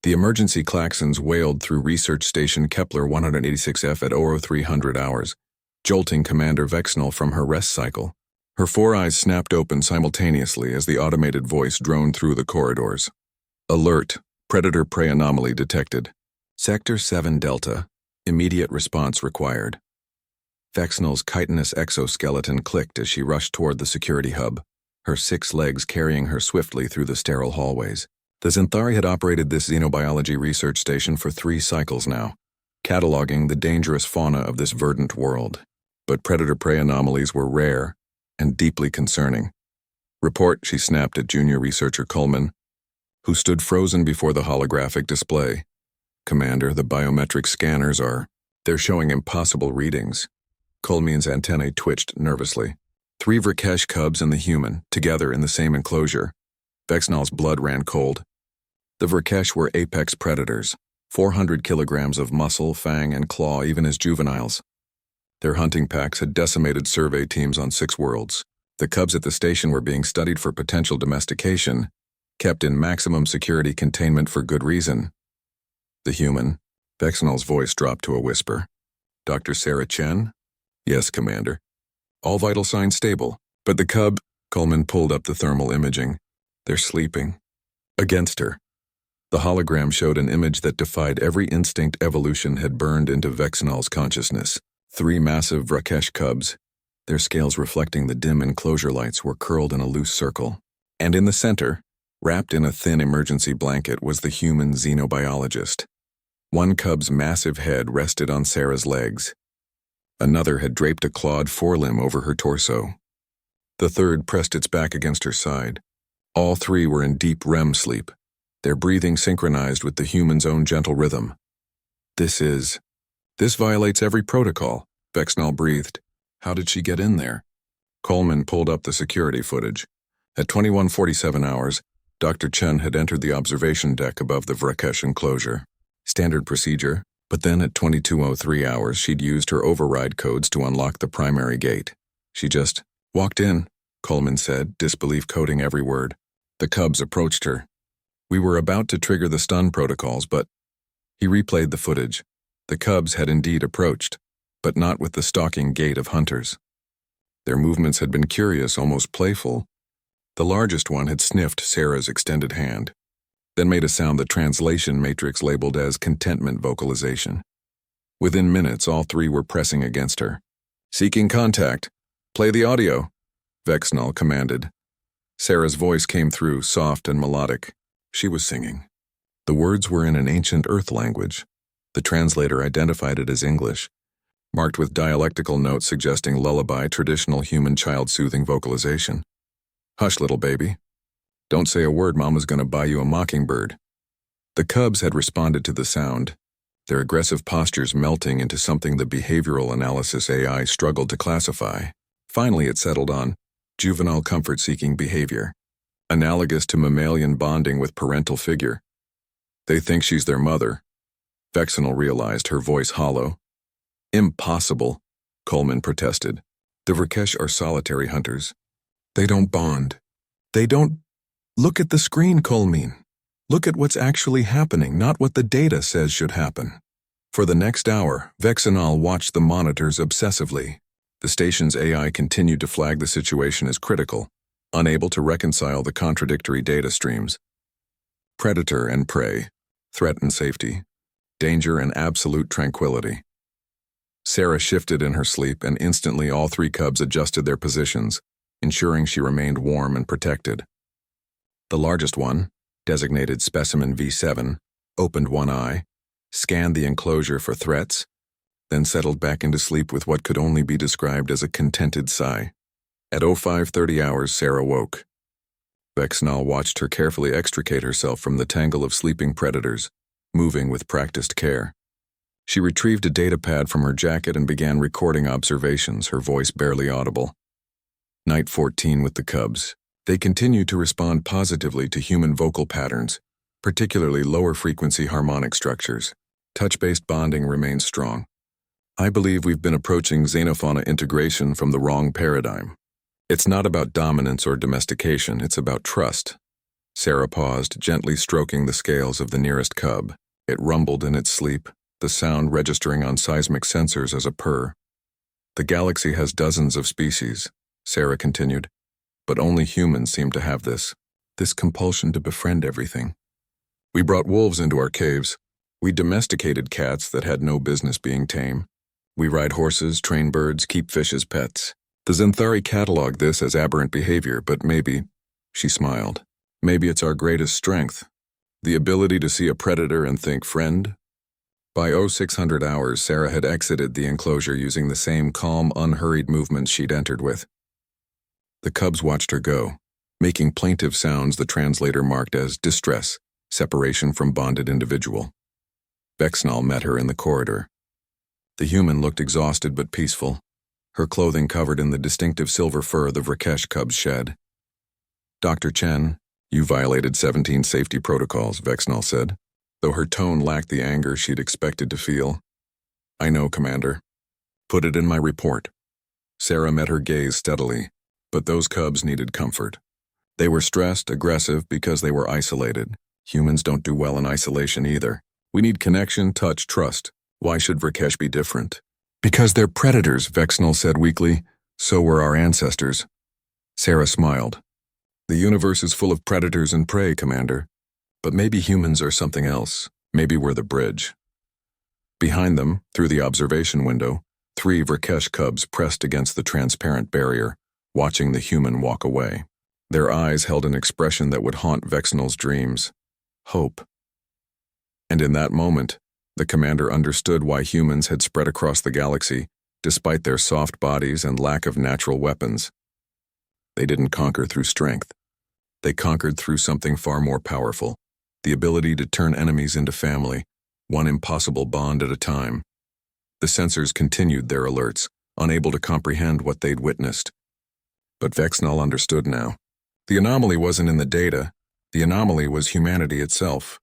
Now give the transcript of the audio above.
The emergency klaxons wailed through Research Station Kepler 186F at 0300 hours, jolting Commander Vexnall from her rest cycle. Her four eyes snapped open simultaneously as the automated voice droned through the corridors. Alert, predator-prey anomaly detected. Sector 7 Delta, immediate response required. Vexnall's chitinous exoskeleton clicked as she rushed toward the security hub, her 6 legs carrying her swiftly through the sterile hallways. The Xanthari had operated this xenobiology research station for 3 cycles now, cataloging the dangerous fauna of this verdant world. But predator-prey anomalies were rare and deeply concerning. Report, she snapped at junior researcher Coleman, who stood frozen before the holographic display. Commander, the biometric scanners they're showing impossible readings. Coleman's antennae twitched nervously. 3 Vrakesh cubs and the human, together in the same enclosure. Vexnall's blood ran cold. The Vrakesh were apex predators, 400 kilograms of muscle, fang, and claw even as juveniles. Their hunting packs had decimated survey teams on 6 worlds. The cubs at the station were being studied for potential domestication, kept in maximum security containment for good reason. The human, Vexnall's voice dropped to a whisper. Dr. Sarah Chen? Yes, Commander. All vital signs stable, but the cub, Coleman pulled up the thermal imaging. They're sleeping. Against her. The hologram showed an image that defied every instinct evolution had burned into Vexnall's consciousness. 3 massive Vrakesh cubs, their scales reflecting the dim enclosure lights, were curled in a loose circle. And in the center, wrapped in a thin emergency blanket, was the human xenobiologist. One cub's massive head rested on Sarah's legs. Another had draped a clawed forelimb over her torso. The third pressed its back against her side. All 3 were in deep REM sleep, their breathing synchronized with the human's own gentle rhythm. This violates every protocol, Vexnall breathed. How did she get in there? Coleman pulled up the security footage. At 21:47 hours, Dr. Chen had entered the observation deck above the Vrakesh enclosure. Standard procedure, but then at 22:03 hours, she'd used her override codes to unlock the primary gate. She just walked in, Coleman said, disbelief coating every word. The cubs approached her. We were about to trigger the stun protocols, but he replayed the footage. The cubs had indeed approached, but not with the stalking gait of hunters. Their movements had been curious, almost playful. The largest one had sniffed Sarah's extended hand, then made a sound the translation matrix labeled as contentment vocalization. Within minutes, all 3 were pressing against her. Seeking contact. Play the audio, Vexnall commanded. Sarah's voice came through, soft and melodic. She was singing. The words were in an ancient Earth language. The translator identified it as English, marked with dialectical notes suggesting lullaby, traditional human child-soothing vocalization. Hush, little baby. Don't say a word, Mama's gonna buy you a mockingbird. The cubs had responded to the sound, their aggressive postures melting into something the behavioral analysis AI struggled to classify. Finally, it settled on juvenile comfort-seeking behavior, analogous to mammalian bonding with parental figure. They think she's their mother. Vexnall realized, her voice hollow. Impossible, Coleman protested. The Vrakesh are solitary hunters. They don't bond. They don't... Look at the screen, Coleman. Look at what's actually happening, not what the data says should happen. For the next hour, Vexnall watched the monitors obsessively. The station's AI continued to flag the situation as critical, unable to reconcile the contradictory data streams. Predator and prey, threat and safety, danger and absolute tranquility. Sarah shifted in her sleep, and instantly all 3 cubs adjusted their positions, ensuring she remained warm and protected. The largest one, designated Specimen V7, opened one eye, scanned the enclosure for threats, then settled back into sleep with what could only be described as a contented sigh. At 05:30 hours, Sarah woke. Vexnall watched her carefully extricate herself from the tangle of sleeping predators, moving with practiced care. She retrieved a data pad from her jacket and began recording observations, her voice barely audible. Night 14 with the cubs. They continued to respond positively to human vocal patterns, particularly lower-frequency harmonic structures. Touch-based bonding remains strong. I believe we've been approaching xenofauna integration from the wrong paradigm. It's not about dominance or domestication, it's about trust. Sarah paused, gently stroking the scales of the nearest cub. It rumbled in its sleep, the sound registering on seismic sensors as a purr. The galaxy has dozens of species, Sarah continued, but only humans seem to have this compulsion to befriend everything. We brought wolves into our caves. We domesticated cats that had no business being tame. We ride horses, train birds, keep fish as pets. The Xanthari catalog this as aberrant behavior, but maybe, she smiled, maybe it's our greatest strength. The ability to see a predator and think friend. By 0600 hours, Sarah had exited the enclosure using the same calm, unhurried movements she'd entered with. The cubs watched her go, making plaintive sounds the translator marked as distress, separation from bonded individual. Vexnall met her in the corridor. The human looked exhausted but peaceful, her clothing covered in the distinctive silver fur the Vrakesh cubs shed. Dr. Chen, you violated 17 safety protocols, Vexnall said, though her tone lacked the anger she'd expected to feel. I know, Commander. Put it in my report. Sarah met her gaze steadily, but those cubs needed comfort. They were stressed, aggressive, because they were isolated. Humans don't do well in isolation either. We need connection, touch, trust. Why should Vrakesh be different? Because they're predators, Vexnall said weakly. So were our ancestors. Sarah smiled. The universe is full of predators and prey, Commander. But maybe humans are something else. Maybe we're the bridge. Behind them, through the observation window, 3 Vrakesh cubs pressed against the transparent barrier, watching the human walk away. Their eyes held an expression that would haunt Vexnall's dreams. Hope. And in that moment, the commander understood why humans had spread across the galaxy, despite their soft bodies and lack of natural weapons. They didn't conquer through strength. They conquered through something far more powerful, the ability to turn enemies into family, one impossible bond at a time. The sensors continued their alerts, unable to comprehend what they'd witnessed. But Vexnall understood now. The anomaly wasn't in the data. The anomaly was humanity itself.